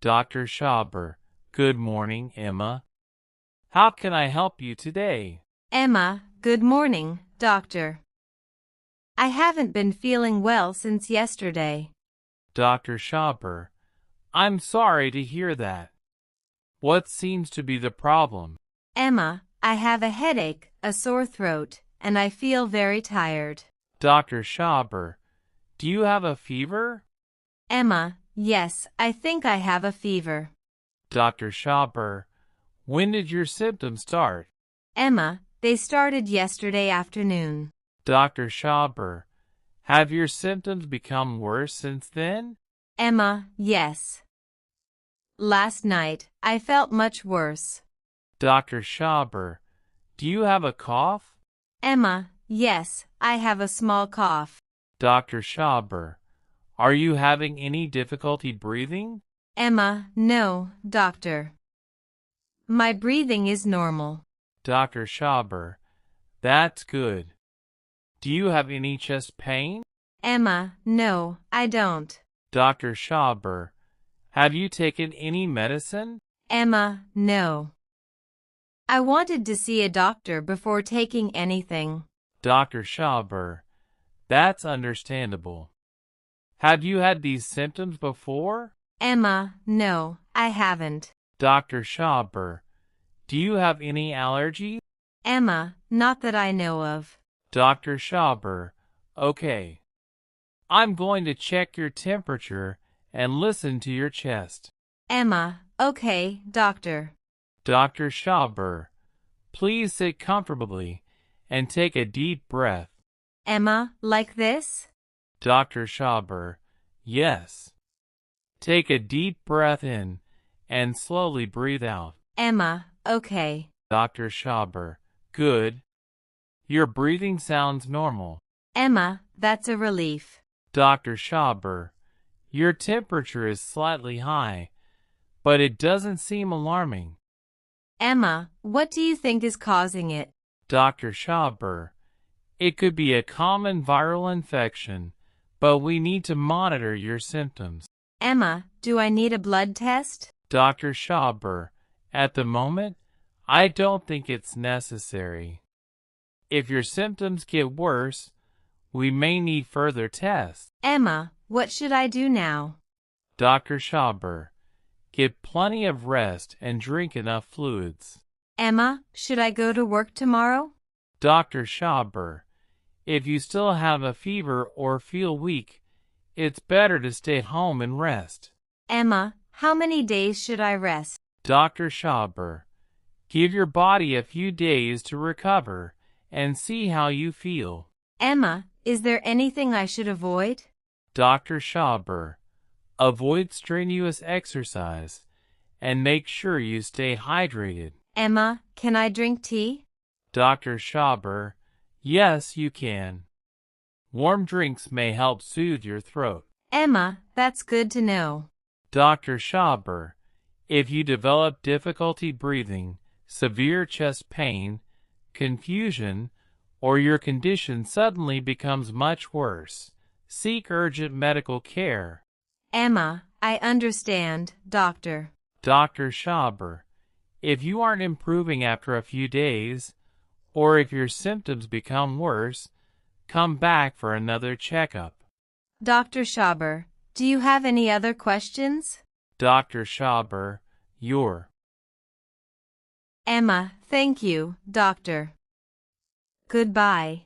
Dr. Schaber. Good morning, Emma. How can I help you today? Emma, good morning, doctor. I haven't been feeling well since yesterday. Dr. Schaber. I'm sorry to hear that. What seems to be the problem? Emma, I have a headache, a sore throat, and I feel very tired. Dr. Schaber. Do you have a fever? Emma, yes, I think I have a fever. Dr. Schaber. When did your symptoms start? Emma, they started yesterday afternoon. Dr. Schaber. Have your symptoms become worse since then? Emma, yes. Last night, I felt much worse. Dr. Schaber. Do you have a cough? Emma, yes, I have a small cough. Dr. Schaber. Are you having any difficulty breathing? Emma, no, doctor. My breathing is normal. Dr. Schaber. That's good. Do you have any chest pain? Emma, no, I don't. Dr. Schaber. Have you taken any medicine? Emma, no. I wanted to see a doctor before taking anything. Dr. Schaber. That's understandable. Have you had these symptoms before? Emma, no, I haven't. Dr. Schaber. Do you have any allergies? Emma, not that I know of. Dr. Schaber. Okay. I'm going to check your temperature and listen to your chest. Emma, okay, doctor. Dr. Schaber. Please sit comfortably and take a deep breath. Emma, like this? Dr. Schaber. Yes. Take a deep breath in and slowly breathe out. Emma, okay. Dr. Schaber. Good. Your breathing sounds normal. Emma, that's a relief. Dr. Schaber. Your temperature is slightly high, but it doesn't seem alarming. Emma, what do you think is causing it? Dr. Schaber. It could be a common viral infection, but we need to monitor your symptoms. Emma, do I need a blood test? Dr. Schaber. At the moment, I don't think it's necessary. If your symptoms get worse, we may need further tests. Emma, what should I do now? Dr. Schaber. Get plenty of rest and drink enough fluids. Emma, should I go to work tomorrow? Dr. Schaber. If you still have a fever or feel weak, it's better to stay home and rest. Emma, how many days should I rest? Dr. Schaber. Give your body a few days to recover and see how you feel. Emma, is there anything I should avoid? Dr. Schaber. Avoid strenuous exercise and make sure you stay hydrated. Emma, can I drink tea? Dr. Schaber. Yes, you can. Warm drinks may help soothe your throat. Emma, that's good to know. Dr. Schaber. If you develop difficulty breathing, severe chest pain, confusion, or your condition suddenly becomes much worse, seek urgent medical care. Emma, I understand, doctor. Dr. Schaber. If you aren't improving after a few days, or if your symptoms become worse, come back for another checkup. Dr. Schaber, do you have any other questions? Dr. Schaber. Your. Emma, thank you, doctor. Goodbye.